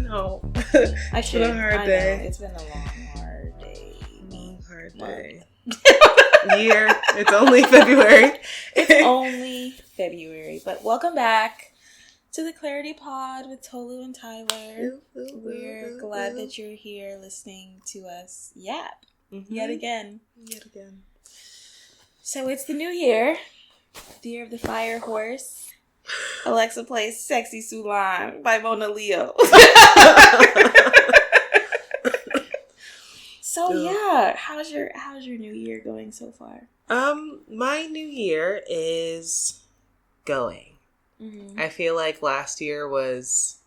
know. I should. It's been a hard day. Know. It's been a long, hard day. Hard day. Year. It's only February. It's only February. But welcome back to the Clarity Pod with Tolu and Tyler. We're glad that you're here listening to us yap yet again. So it's the new year. The year of the fire horse. Alexa plays Sexy Sulan by Mona Leo. So yeah, how's your new year going so far? My new year is going. Mm-hmm. I feel like last year was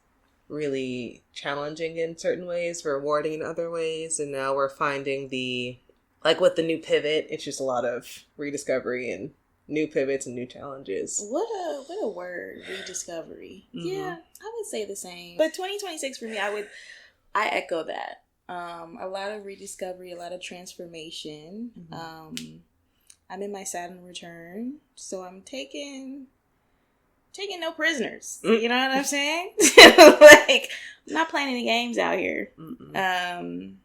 really challenging in certain ways, rewarding in other ways, and now we're finding with the new pivot, it's just a lot of rediscovery and new pivots and new challenges. What a word, rediscovery. Mm-hmm. Yeah, I would say the same. But 2026 for me, I echo that. A lot of rediscovery, a lot of transformation. Mm-hmm. I'm in my Saturn return, so I'm taking no prisoners. Mm-hmm. You know what I'm saying? I'm not playing any games out here. Mm-hmm.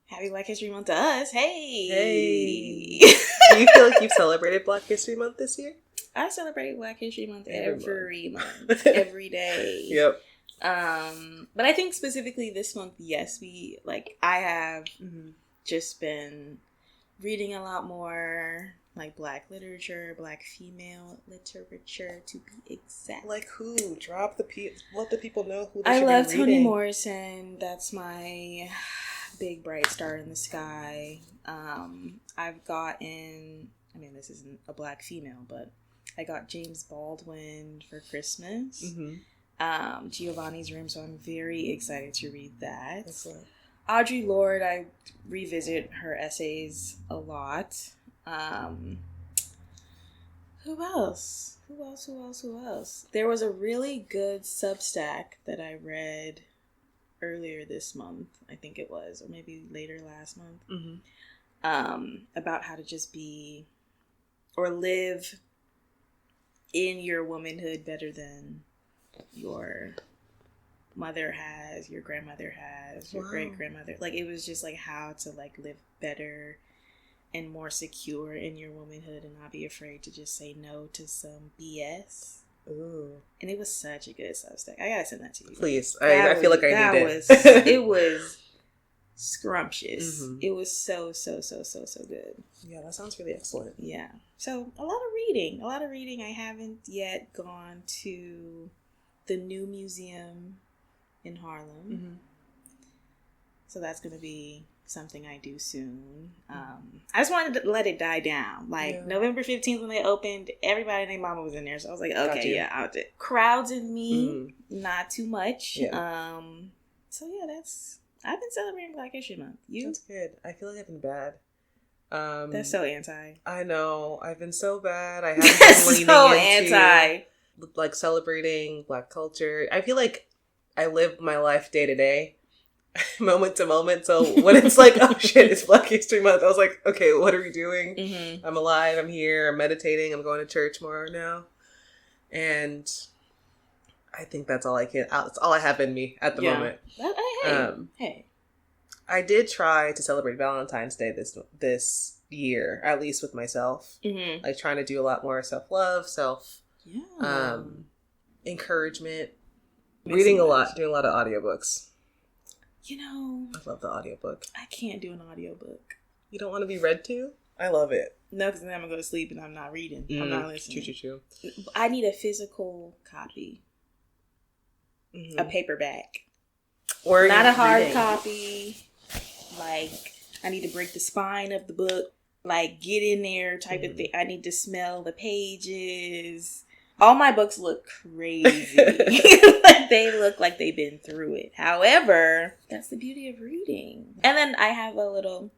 Happy Black History Month to us. Hey. Do you feel like you've celebrated Black History Month this year? I celebrate Black History Month every month. Every day. Yep. But I think specifically this month, yes, I have just been reading a lot more Black literature, Black female literature to be exact. Like who? Let the people know who I love Toni Morrison. That's my big bright star in the sky. I've gotten, this isn't a Black female, but I got James Baldwin for Christmas. Mm-hmm. Giovanni's Room, so I'm very excited to read that. Excellent. Audre Lorde, I revisit her essays a lot. Who else? There was a really good Substack that I read earlier this month, I think it was, or maybe later last month, about how to just be or live in your womanhood better than your mother has, your grandmother has, your great-grandmother. It was just how to live better and more secure in your womanhood and not be afraid to just say no to some BS. Ooh. And it was such a good Substack. I gotta send that to you. Please. I feel like I need it. It was scrumptious. Mm-hmm. It was so good. Yeah, that sounds really excellent. Yeah. So a lot of reading. I haven't yet gone to the new museum in Harlem. Mm-hmm. So that's going to be something I do soon. I just wanted to let it die down. November 15th when they opened, everybody and their mama was in there. So I was like, okay, yeah, I'll do it. Crowds in me, not too much. Yeah. So yeah, I've been celebrating Black History Month. You? That's good. I feel like I've been bad. That's so anti. I know. I've been so bad. I haven't been leaning so anti. Celebrating Black culture. I feel like I live my life day to day, moment to moment. So when it's oh shit, it's Black History Month, I was like, okay, what are we doing? Mm-hmm. I'm alive. I'm here. I'm meditating. I'm going to church more now. And I think that's all that's all I have in me at the moment. Hey. I did try to celebrate Valentine's Day this year, at least with myself. Mm-hmm. Trying to do a lot more self-love, encouragement, reading a lot, doing a lot of audiobooks. I love the audiobook. I can't do an audiobook. You don't want to be read to? I love it. No, because then I'm going to go to sleep and I'm not reading. I'm not listening. True. I need a physical copy. Mm-hmm. A paperback. Or not a hard copy. I need to break the spine of the book. Get in there type of thing. I need to smell the pages. All my books look crazy. They look like they've been through it. However, that's the beauty of reading. And then I have a little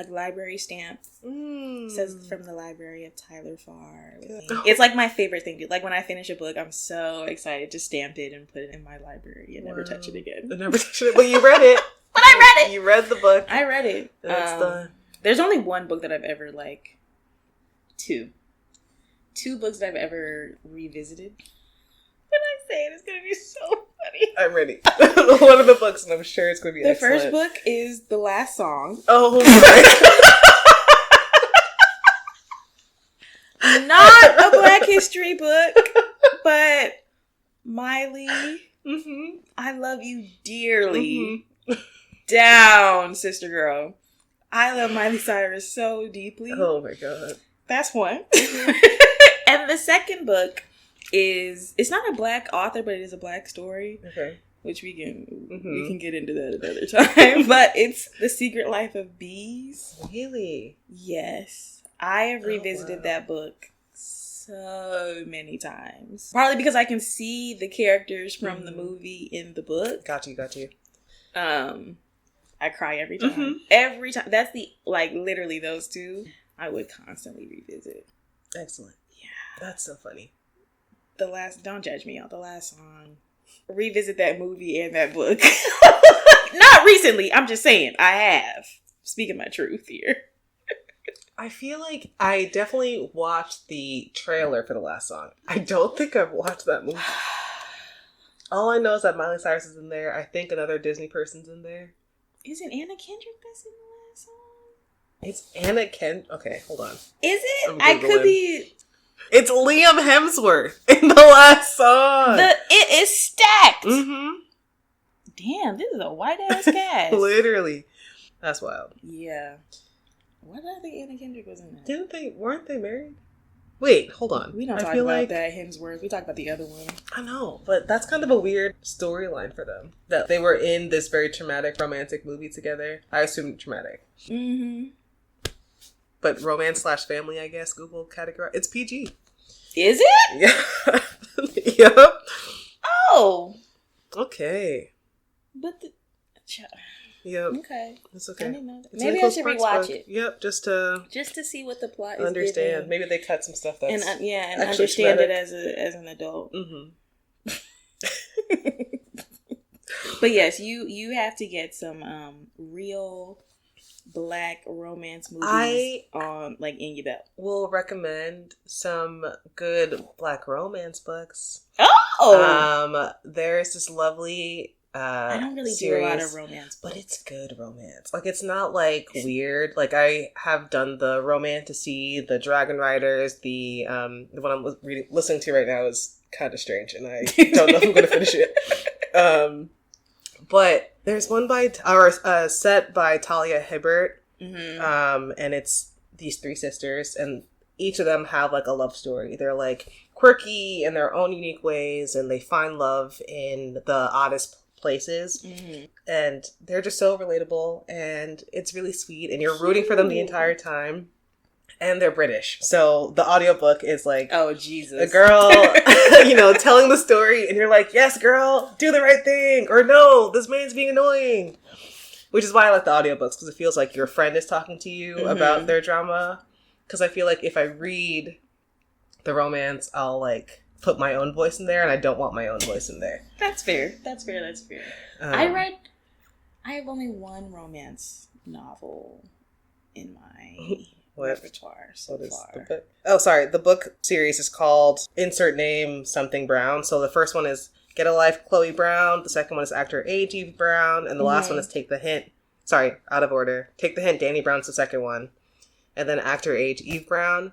library stamp. It says from the library of Tyler Farr. It's my favorite thing. When I finish a book, I'm so excited to stamp it and put it in my library and never touch it again. Never touch it. But you read it. But I read it. You read the book. I read it. There's only one book that I've ever two books that I've ever revisited. When I say it, it's gonna be so funny. I'm ready. One of the books, and I'm sure it's going to be excellent. The first book is The Last Song. Oh, my. Not a Black History book, but Miley, I love you dearly. Down, sister girl. I love Miley Cyrus so deeply. Oh, my God. That's one. And the second book is, it's not a Black author, but it is a Black story. Okay. Which we can get into that another time. But it's The Secret Life of Bees. Really? Yes. I have revisited that book so many times. Partly because I can see the characters from the movie in the book. Got you. I cry every time. Every time. That's literally those two I would constantly revisit. Excellent. Yeah. That's so funny. Don't judge me on The Last Song. Revisit that movie and that book. Not recently. I'm just saying I have. Speaking my truth here. I feel like I definitely watched the trailer for The Last Song. I don't think I've watched that movie. All I know is that Miley Cyrus is in there. I think another Disney person's in there. Isn't Anna Kendrick that's in The Last Song? It's Anna Kendrick. Okay, hold on. Is it? I could be. It's Liam Hemsworth in The Last Song. It is stacked. Mm-hmm. Damn, this is a white ass cast. Literally. That's wild. Yeah. Why did I think Anna Kendrick was in that? Weren't they married? Wait, hold on. We don't talk about that Hemsworth. We talk about the other one. I know, but that's kind of a weird storyline for them. That they were in this very traumatic romantic movie together. I assume traumatic. Mm-hmm. But romance/family, I guess, Google category. It's PG. Is it? Yeah. Yep. Oh. Okay. But Yep. Okay. It's okay. I didn't know that. Maybe I should rewatch it. Yep, just to see what the plot is. Understand. Given. Maybe they cut some stuff that's and understand it as an adult. Mm-hmm. But yes, you have to get some real Black romance movies in your belt. Will recommend some good Black romance books. Oh. There's this lovely I don't really series, do a lot of romance, but it's good romance. Like, it's not weird. Like, I have done the Romantasy, the Dragon Riders, the one I'm listening to right now is kind of strange, and I don't know if I'm going to finish it. But there's one set by Talia Hibbert, and it's these three sisters, and each of them have a love story. They're quirky in their own unique ways, and they find love in the oddest places, and they're just so relatable, and it's really sweet, and you're rooting for them the entire time. And they're British, so the audiobook is oh Jesus, a girl telling the story, and you're like, yes girl, do the right thing, or no, this man's being annoying. Which is why I like the audiobooks, because it feels like your friend is talking to you about their drama. Because I feel like if I read the romance, I'll put my own voice in there, and I don't want my own voice in there. That's fair. I have only one romance novel in my repertoire so far. The book series is called Insert Name Something Brown. So the first one is Get a Life, Chloe Brown. The second one is Actor Age, Eve Brown. And the last one is Take the Hint. Sorry, out of order. Take the Hint, Danny Brown's the second one. And then Actor Age, Eve Brown.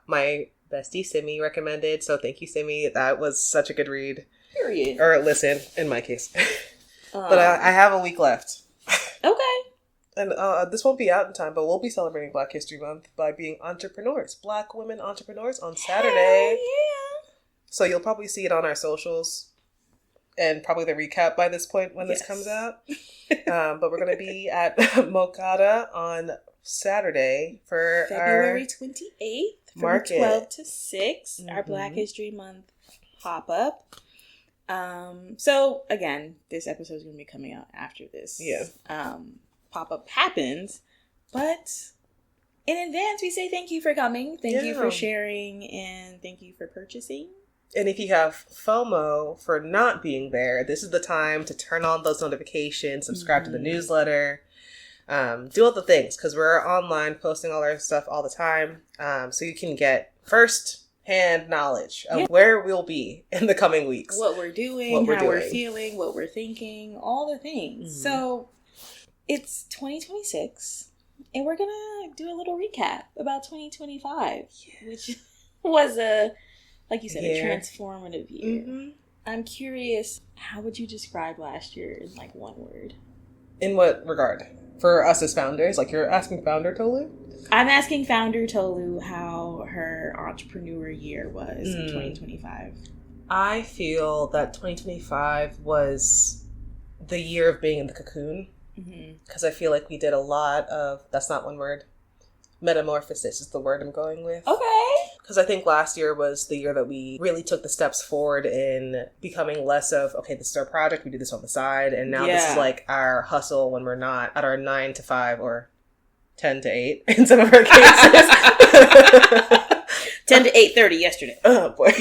My bestie Simi recommended, so thank you, Simi. That was such a good read. Period. Or listen, in my case. But I have a week left. Okay. And this won't be out in time, but we'll be celebrating Black History Month by being entrepreneurs. Black women entrepreneurs on Saturday. Yeah. So you'll probably see it on our socials. And probably the recap by this point when this comes out. But we're going to be at Mokata on Saturday for February 28th from 12 to 6, our Black History Month pop-up. So, again, this episode is going to be coming out after this pop-up happens. But in advance, we say thank you for coming. Thank you for sharing, and thank you for purchasing. And if you have FOMO for not being there, this is the time to turn on those notifications, subscribe to the newsletter, do all the things, because we're online posting all our stuff all the time. So you can get first hand knowledge of where we'll be in the coming weeks. What we're doing, how we're feeling, what we're thinking, all the things. Mm-hmm. So it's 2026, and we're going to do a little recap about 2025, which was like you said, a transformative year. Mm-hmm. I'm curious, how would you describe last year in like one word? In what regard? For us as founders? Like you're asking founder Tolu? I'm asking founder Tolu how her entrepreneur year was in 2025. I feel that 2025 was the year of being in the cocoon. Because I feel like we did a lot of, that's not one word, metamorphosis is the word I'm going with. Okay. Because I think last year was the year that we really took the steps forward in becoming less of, okay, this is our project, we do this on the side, and now this is like our hustle when we're not at our 9 to 5 or 10 to 8 in some of our cases. 10 to 8:30 yesterday. Oh boy.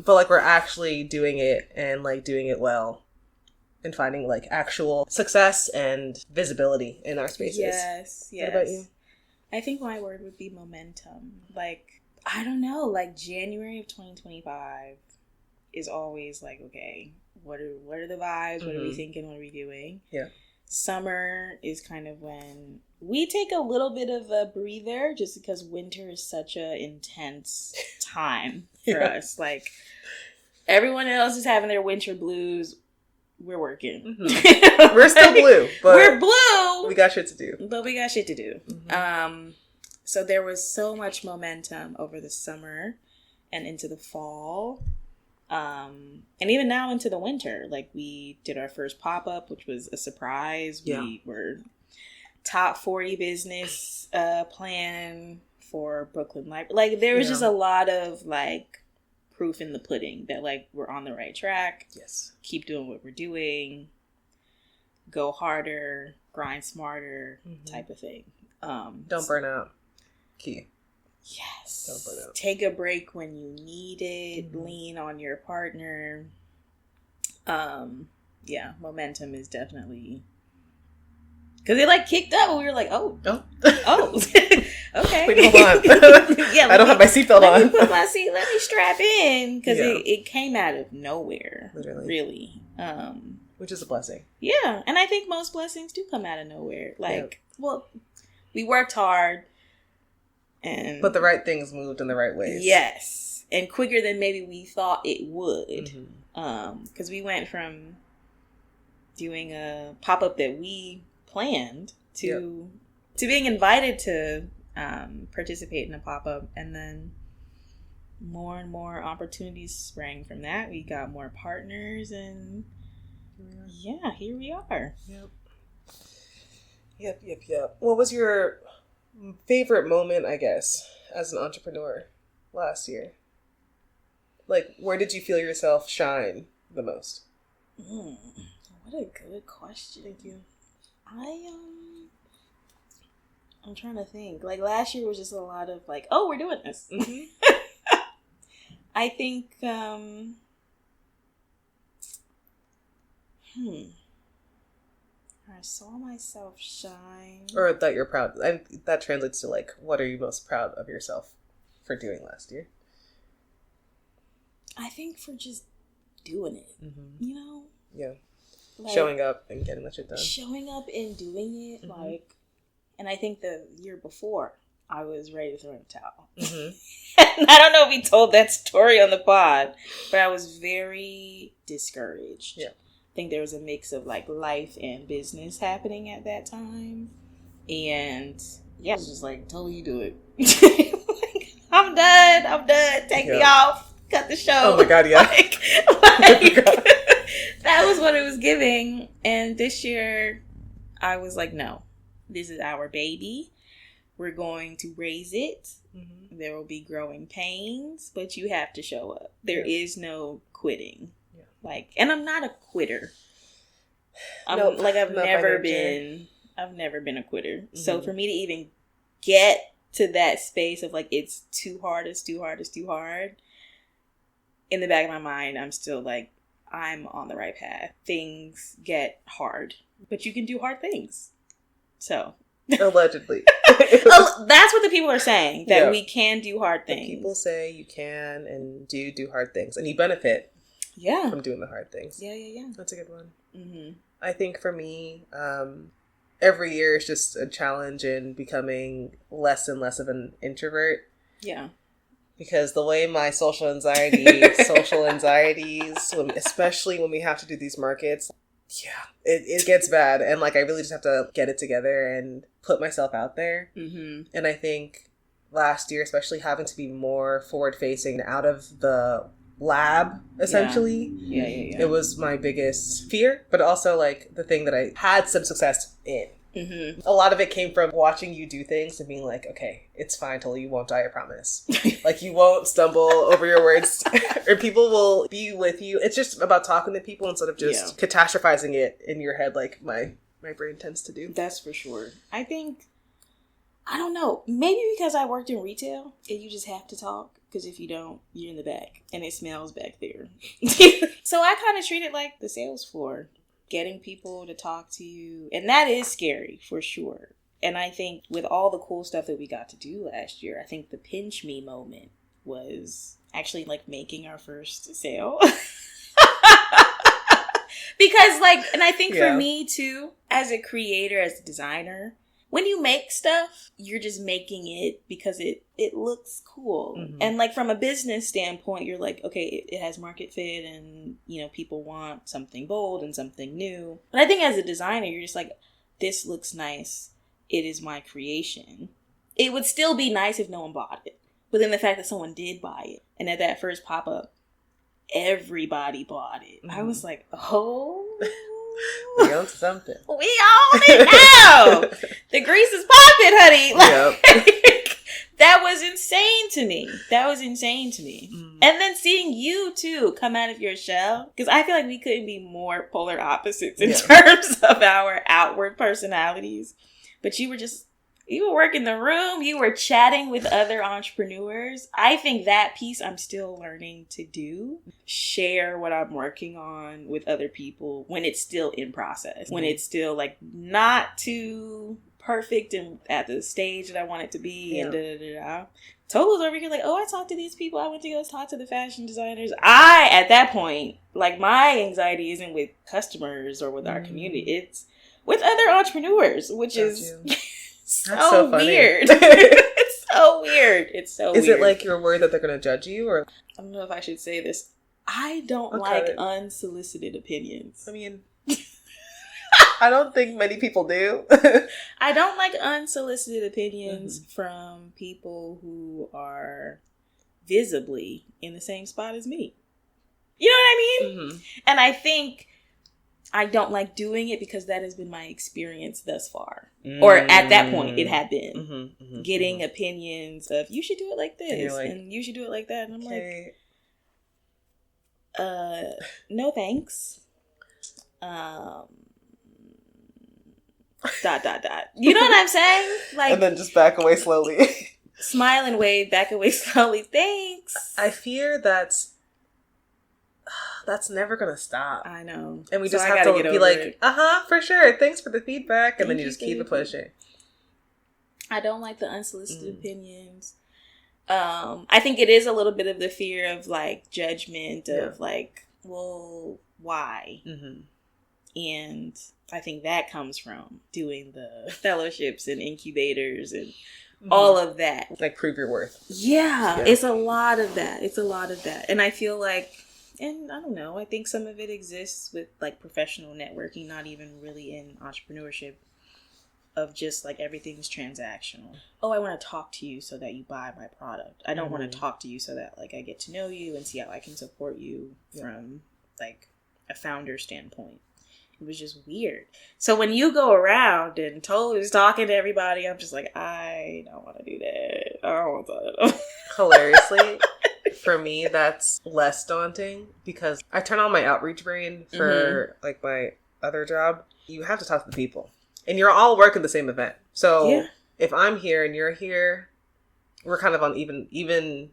But like we're actually doing it and like doing it well. And finding like actual success and visibility in our spaces. Yes. What about you? I think my word would be momentum. Like, I don't know, like January of 2025 is always like, okay, what are the vibes? Mm-hmm. What are we thinking? What are we doing? Yeah. Summer is kind of when we take a little bit of a breather just because winter is such an intense time for us. Like, everyone else is having their winter blues. We're working. Mm-hmm. We're still blue. But we're blue. We got shit to do. But we got shit to do. Mm-hmm. So there was so much momentum over the summer and into the fall. And even now into the winter. Like we did our first pop-up, which was a surprise. Yeah. We were top 40 business plan for Brooklyn Library. Like there was just a lot of like proof in the pudding that like we're on the right track. Yes. Keep doing what we're doing. Go harder, grind smarter, type of thing. Don't burn out. Key. Yes. Don't burn out. Take a break when you need it. Lean on your partner. Yeah, momentum is definitely because it like kicked up. We were like, oh. Okay. Wait, hold on. Yeah, I don't have my seatbelt on. Let me put my seat. Let me strap in because it came out of nowhere. Literally. Really. Which is a blessing. Yeah, and I think most blessings do come out of nowhere. Like, well, we worked hard, but the right things moved in the right ways. Yes, and quicker than maybe we thought it would. Because we went from doing a pop-up that we planned to being invited to participate in a pop-up, and then more and more opportunities sprang from that. We got more partners, and here we are. Yep. What was your favorite moment, I guess, as an entrepreneur last year? Like, where did you feel yourself shine the most? What a good question. Thank you. I'm trying to think. Like, last year was just a lot of, like, oh, we're doing this. Mm-hmm. I think, I saw myself shine. Or that you're proud. That translates to, like, what are you most proud of yourself for doing last year? I think for just doing it, you know? Yeah. Like, showing up and getting that shit done. Showing up and doing it, like... And I think the year before, I was ready to throw in the towel. And I don't know if we told that story on the pod, but I was very discouraged. Yeah. I think there was a mix of like life and business happening at that time. And I was just like, totally you do it. I'm done. Take me off. Cut the show. Oh my God, yeah. That was what it was giving. And this year, I was like, no. This is our baby. We're going to raise it. There will be growing pains, but you have to show up. There is no quitting. Yeah. Like, and I'm not a quitter. I've never been a quitter. So for me to even get to that space of like, it's too hard. In the back of my mind, I'm still like, I'm on the right path. Things get hard, but you can do hard things. So Allegedly. That's what the people are saying, that we can do hard things. People say you can and do hard things, and you benefit from doing the hard things. Yeah. That's a good one. Mm-hmm. I think for me, every year is just a challenge in becoming less and less of an introvert. Yeah. Because the way my social anxieties, especially when we have to do these markets, it gets bad. And like, I really just have to get it together and put myself out there. Mm-hmm. And I think last year, especially having to be more forward facing out of the lab, essentially. Yeah. It was my biggest fear, but also like the thing that I had some success in. Mm-hmm. A lot of it came from watching you do things and being like, okay, it's fine, Tolu, you won't die, I promise. Like, you won't stumble over your words, or people will be with you. It's just about talking to people instead of just catastrophizing it in your head like my brain tends to do. That's for sure. I think, I don't know, maybe because I worked in retail and you just have to talk, because if you don't, you're in the back and it smells back there. So I kind of treat it like the sales floor. Getting people to talk to you. And that is scary, for sure. And I think with all the cool stuff that we got to do last year, I think the pinch me moment was actually like making our first sale. Because like, and I think for me too, as a creator, as a designer, when you make stuff, you're just making it because it looks cool. Mm-hmm. And like from a business standpoint, you're like, okay, it has market fit and, you know, people want something bold and something new. But I think as a designer, you're just like, this looks nice. It is my creation. It would still be nice if no one bought it. But then the fact that someone did buy it, and at that first pop-up, everybody bought it. Mm-hmm. I was like, oh... We own something. We own it now. The grease is popping, honey. Like, that was insane to me. Mm. And then seeing you too come out of your shell, because I feel like we couldn't be more polar opposites in terms of our outward personalities. But you were working the room. You were chatting with other entrepreneurs. I think that piece I'm still learning to do. Share what I'm working on with other people when it's still in process. When it's still like not too perfect and at the stage that I want it to be. And da-da-da-da. Tolu's over here like, oh, I talked to these people. I went to go talk to the fashion designers. At that point, like my anxiety isn't with customers or with our community. It's with other entrepreneurs, which is... That's so funny. Weird. It's so weird. Is it like you're worried that they're going to judge you? Or I don't know if I should say this. I don't like unsolicited opinions. I mean, I don't think many people do. I don't like unsolicited opinions from people who are visibly in the same spot as me. You know what I mean? Mm-hmm. And I think I don't like doing it because that has been my experience thus far. Or at that point, it had been. Getting opinions of, you should do it like this, and you should do it like that. And I'm like, no thanks. ... You know what I'm saying? Like, and then just back away slowly. Smile and wave, back away slowly. Thanks. I fear that's never gonna stop. I know. And we just have to be like, for sure. Thanks for the feedback. And then you just keep it pushing. I don't like the unsolicited opinions. I think it is a little bit of the fear of like judgment of like, well, why? Mm-hmm. And I think that comes from doing the fellowships and incubators and all of that. Like, prove your worth. Yeah, it's a lot of that. And I feel like, and I don't know, I think some of it exists with like professional networking, not even really in entrepreneurship, of just like everything's transactional. Oh, I want to talk to you so that you buy my product. I don't want to talk to you so that like I get to know you and see how I can support you from like a founder standpoint. It was just weird. So when you go around and Tolu is talking to everybody, I'm just like, I don't want to do that. I don't want to. Hilariously, for me, that's less daunting because I turn on my outreach brain for like my other job. You have to talk to the people, and you're all working the same event. So if I'm here and you're here, we're kind of on even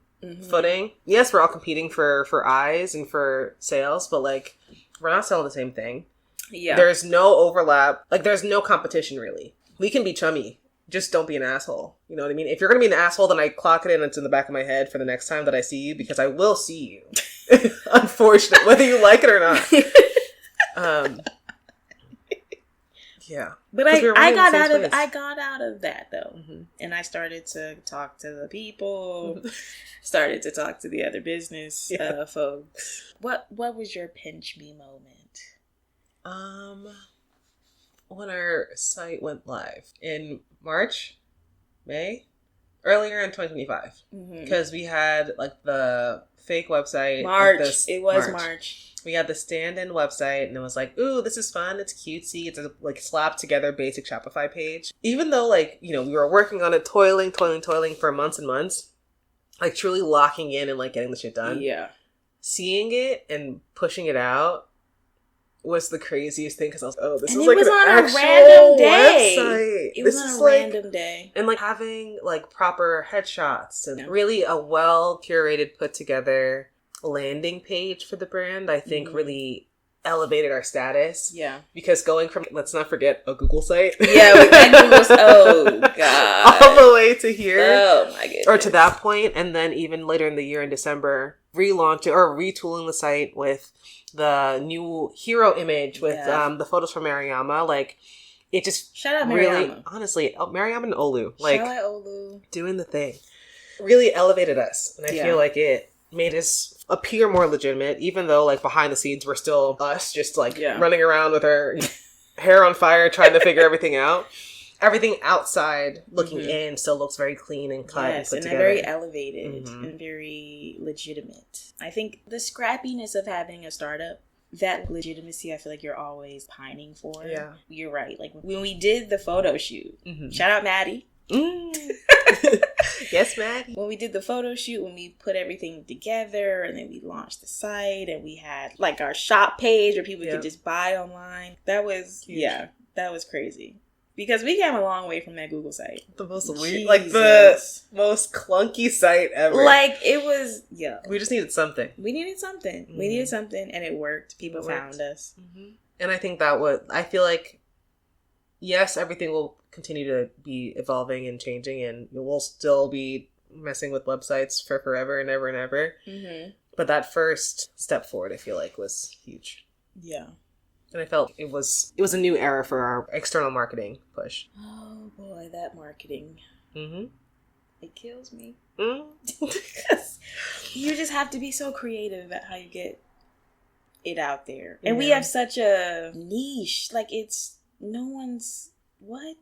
footing. Yes, we're all competing for eyes and for sales, but like we're not selling the same thing. Yeah. There's no overlap. Like, there's no competition, really. We can be chummy just don't be an asshole. You know what I mean? If you're going to be an asshole, then I clock it in and it's in the back of my head for the next time that I see you, because I will see you. Unfortunate, whether you like it or not. Yeah. But I got out of that though. Mm-hmm. And I started to talk to the people, started to talk to the other business folks. What was your pinch me moment? When our site went live in May, earlier in 2025, because we had like the fake website. March. We had the stand-in website, and it was like, ooh, this is fun. It's cutesy. It's a like slapped together basic Shopify page. Even though like, you know, we were working on it, toiling for months and months, like truly locking in and like getting the shit done. Yeah. Seeing it and pushing it out was the craziest thing, because I was like, oh, this and is like was an on actual a random day. Website. It was on a random day. And like having like proper headshots and really a well curated, put together landing page for the brand, I think really elevated our status. Yeah. Because going from, let's not forget, a Google site. Yeah, with that Google, oh God. All the way to here. Oh my goodness. Or to that point, and then even later in the year in December, relaunching or retooling the site with the new hero image with the photos from Mariama. Like, it just shout out really, Mariama. honestly, Mariama and Olu, like, shout out Olu, doing the thing, really elevated us, and I feel like it made us appear more legitimate, even though like behind the scenes we're still us, just like running around with our hair on fire trying to figure everything out. Everything outside looking in still looks very clean and cut and put together. Very elevated and very legitimate. I think the scrappiness of having a startup, that legitimacy, I feel like you're always pining for. Yeah. You're right. Like when we did the photo shoot, shout out Maddie. Yes, Maddie. When we did the photo shoot, when we put everything together and then we launched the site and we had like our shop page where people could just buy online. That was, that was crazy. Because we came a long way from that Google site. The most weird, like the most clunky site ever. Like it was, we just needed something. We needed something. We needed something, and it worked. People found us. And I think I feel like, yes, everything will continue to be evolving and changing, and we'll still be messing with websites for forever and ever and ever. But that first step forward, I feel like, was huge. Yeah. And I felt it was a new era for our external marketing push. Oh boy, that marketing. It kills me. Because you just have to be so creative about how you get it out there. And we have such a niche. Like it's no one's what?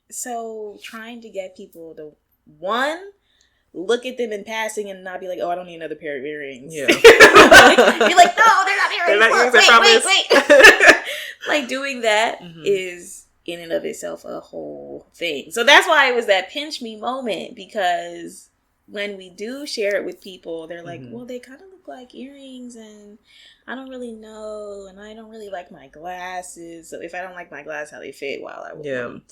So trying to get people to look at them in passing and not be like, oh, I don't need another pair of earrings. Yeah. Be like, no, they're not earrings. Wait. Like doing that is in and of itself a whole thing. So that's why it was that pinch me moment, because when we do share it with people, they're like, well, they kind of look like earrings and I don't really know. And I don't really like my glasses. So if I don't like my glasses, how they fit while I wear them.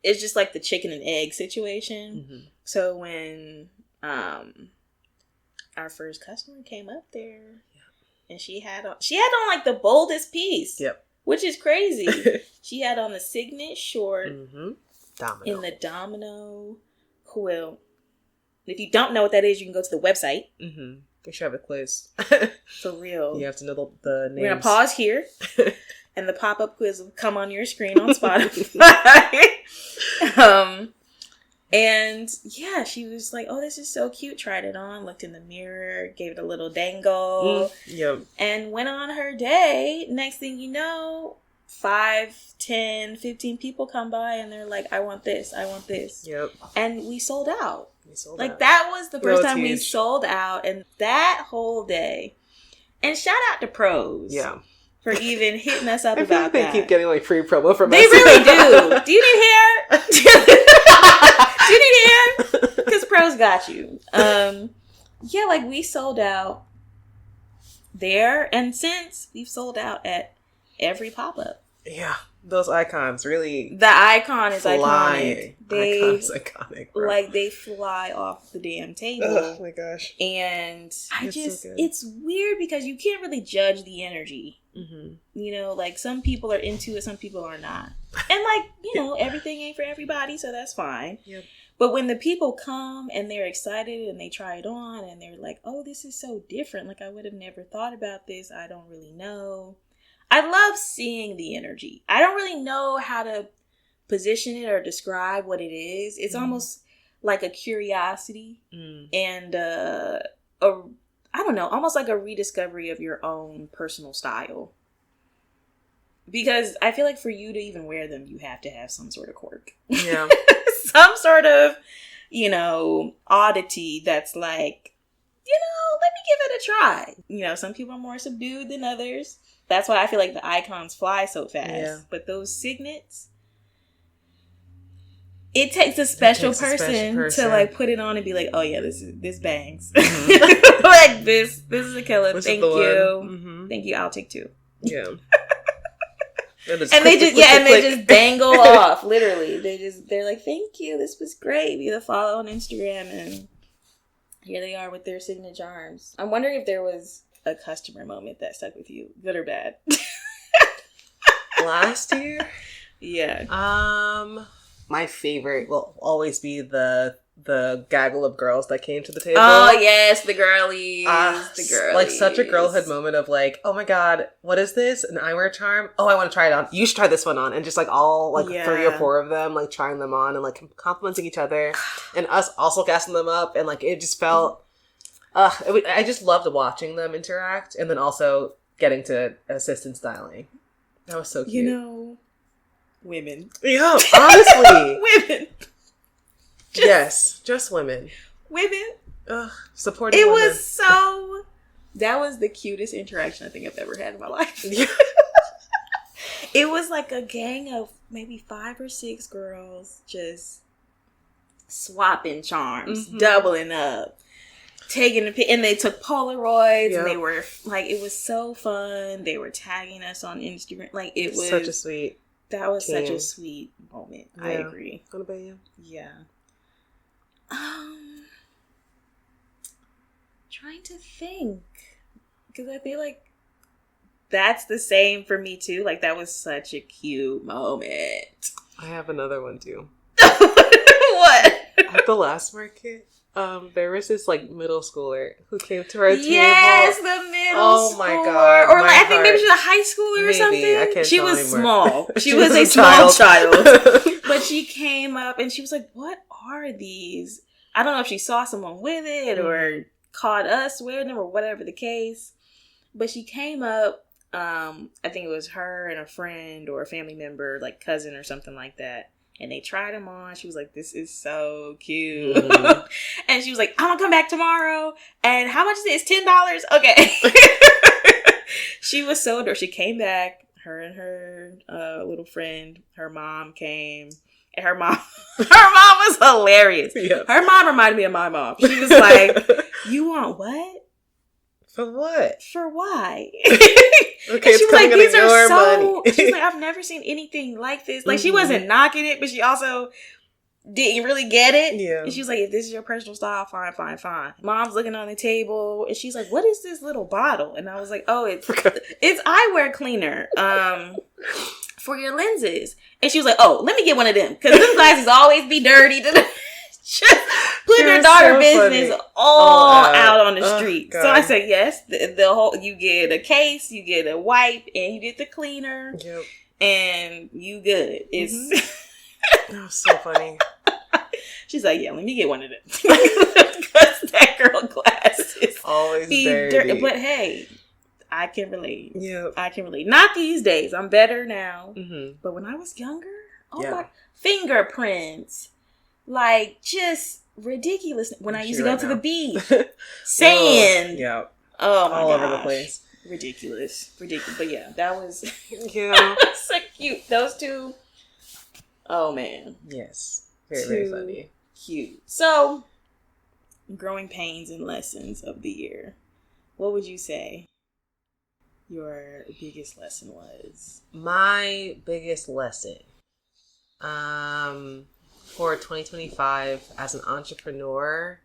It's just like the chicken and egg situation. So when our first customer came up there and she had on like the boldest piece, which is crazy. She had on the Signet short in the domino quilt. If you don't know what that is, you can go to the website. We should have a quiz. For real. You have to know the names. We're going to pause here. And the pop-up quiz will come on your screen on Spotify. And yeah, she was like, oh, this is so cute. Tried it on, looked in the mirror, gave it a little dangle. And went on her day. Next thing you know, 5, 10, 15 people come by and they're like, I want this. And we sold out. That was the first time we sold out. And that whole day. And shout out to Pros. For even hitting us up about that. They keep getting like free promo from us. They really do. Do you need hair? Do you need hair? Because Pros got you. Like we sold out there, and since we've sold out at every pop-up. Yeah, those icons really. The icon is iconic. Icon's iconic, bro. Like they fly off the damn table. Oh my gosh! And it's weird because you can't really judge the energy. You know, like some people are into it, some people are not. And like, you know, everything ain't for everybody, so that's fine. Yep. But when the people come and they're excited and they try it on and they're like, oh, this is so different. Like, I would have never thought about this. I don't really know. I love seeing the energy. I don't really know how to position it or describe what it is. It's almost like a curiosity and I don't know, almost like a rediscovery of your own personal style. Because I feel like for you to even wear them, you have to have some sort of quirk. Yeah. Some sort of, you know, oddity that's like, you know, let me give it a try. You know, some people are more subdued than others. That's why I feel like the icons fly so fast. Yeah. But those signets, it takes a special person to like put it on and be like, oh yeah, this bangs. Like this is a killer. Thank you. Mm-hmm. Thank you. I'll take 2. Yeah. And they just dangle off. Literally, they're like, "Thank you, this was great." Be the follow on Instagram, and here they are with their signature charms. I'm wondering if there was a customer moment that stuck with you, good or bad. Last year, yeah. My favorite will always be the gaggle of girls that came to the table. Oh yes, the girlies. The girlies. Like such a girlhood moment of like, oh my god, what is this? An eyewear charm? Oh, I want to try it on. You should try this one on. And just like all like 3 or 4 of them like trying them on and like complimenting each other and us also gassing them up. And like it just felt, I just loved watching them interact and then also getting to assist in styling. That was so cute. You know, women. Yeah, honestly. Women. Just women. Women. Supporting it women. Was so... That was the cutest interaction I think I've ever had in my life. It was like a gang of maybe 5 or 6 girls just swapping charms, doubling up, taking and they took Polaroids and they were like, it was so fun. They were tagging us on Instagram. Like it was such a sweet. That was such a sweet moment. Yeah. I agree. What about you? Yeah. Trying to think, because I feel like that's the same for me too. Like that was such a cute moment. I have another one too. What? At the last market, there was this like middle schooler who came to our table. Yes, the middle. Oh my god! Or like I think maybe she was a high schooler or something. I can't. She tell was anymore. small. She was a small child. But she came up and she was like, "What are these?" I don't know if she saw someone with it or caught us wearing them or whatever the case. But she came up. I think it was her and a friend or a family member, like cousin or something like that. And they tried them on. She was like, this is so cute. And she was like, I'm going to come back tomorrow. And how much is it? It's $10. Okay. She was so adorable. She came back. Her and her little friend, her mom came. And her mom was hilarious. Yeah. Her mom reminded me of my mom. She was like, you want what? For what? For why? Okay, she was like, these are so... money. She's like, I've never seen anything like this. Like, she wasn't knocking it, but she also didn't really get it. Yeah. And she was like, if this is your personal style, fine. Mom's looking on the table, and she's like, what is this little bottle? And I was like, oh, it's eyewear cleaner for your lenses. And she was like, oh, let me get one of them, because them glasses always be dirty. Just putting her daughter business all out on the street. So I said, yes, the whole, you get a case, you get a wipe, and you get the cleaner, and you good. It's that was so funny. She's like, yeah, let me get one of them. Because that girl glasses always dirty. But hey, I can relate. Yeah, I can relate. Not these days. I'm better now. But when I was younger, my fingerprints. Like, just ridiculous. When I used to go to the beach. Sand. Oh, my gosh. All over the place. Ridiculous. But yeah, that was... so cute. Those two... Oh, man. Yes. Very funny. Cute. So, growing pains and lessons of the year. What would you say your biggest lesson was? My biggest lesson... for 2025 as an entrepreneur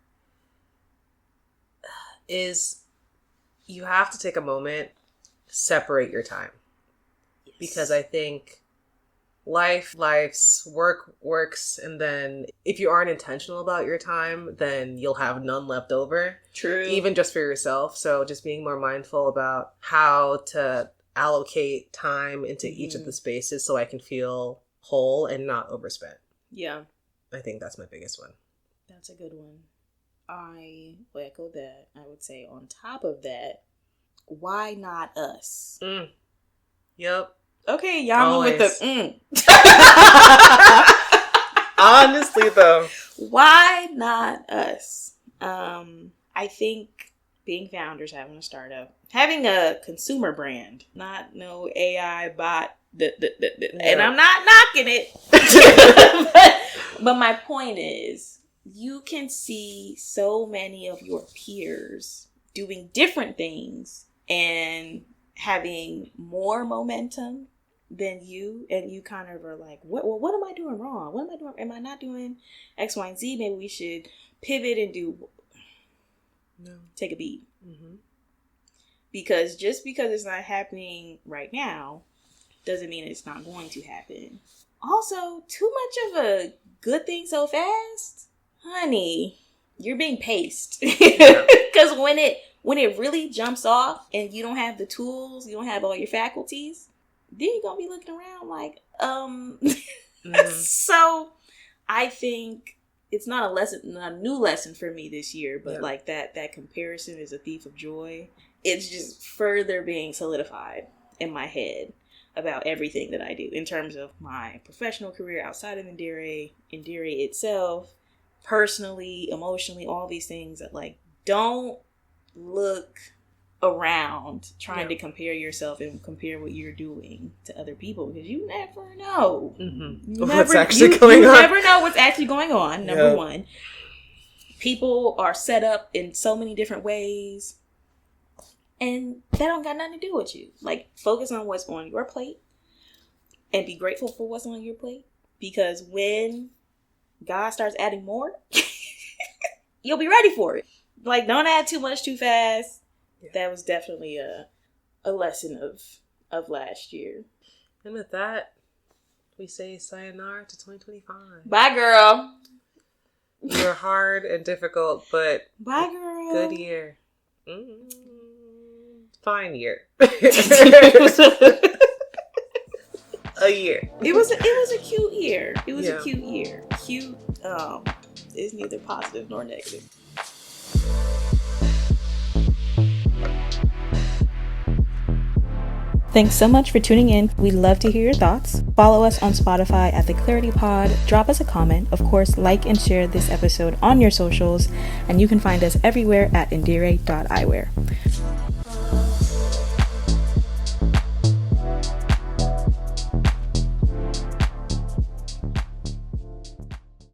is you have to take a moment, separate your time. Yes. Because I think life's works, and then if you aren't intentional about your time, then you'll have none left over. True. Even just for yourself. So just being more mindful about how to allocate time into each of the spaces so I can feel whole and not overspent. Yeah. I think that's my biggest one. That's a good one. I will echo that. I would say on top of that, why not us? Yep. Okay, y'all with the Honestly, though. Why not us? I think being founders, having a startup, having a consumer brand, not no AI bot, and I'm not knocking it. but my point is, you can see so many of your peers doing different things and having more momentum than you, and you kind of are like, what am I doing wrong? What am I doing? Am I not doing X, Y, and Z? Maybe we should pivot and take a beat. Because just because it's not happening right now doesn't mean it's not going to happen. Also, too much of a good thing so fast, honey, you're being paced. Because when it really jumps off and you don't have the tools, you don't have all your faculties, then you're gonna be looking around like, So I think it's not a new lesson for me this year, but like that comparison is a thief of joy. It's just further being solidified in my head about everything that I do in terms of my professional career outside of Indire itself, personally, emotionally, all these things that like, don't look around trying to compare yourself and compare what you're doing to other people, because you never know what's actually going on. You never know what's actually going on. Number one, people are set up in so many different ways, and that don't got nothing to do with you. Like, focus on what's on your plate and be grateful for what's on your plate, because when God starts adding more, you'll be ready for it. Like, don't add too much too fast. That was definitely a lesson of last year. And with that, we say sayonara to 2025. Bye, girl. You were hard and difficult, but bye, girl. Good year. Fine year. A year. It was a cute year. It was a cute year. Cute is neither positive nor negative. Thanks so much for tuning in. We'd love to hear your thoughts. Follow us on Spotify at The Clarity Pod. Drop us a comment. Of course, like and share this episode on your socials. And you can find us everywhere at indire.eyewear.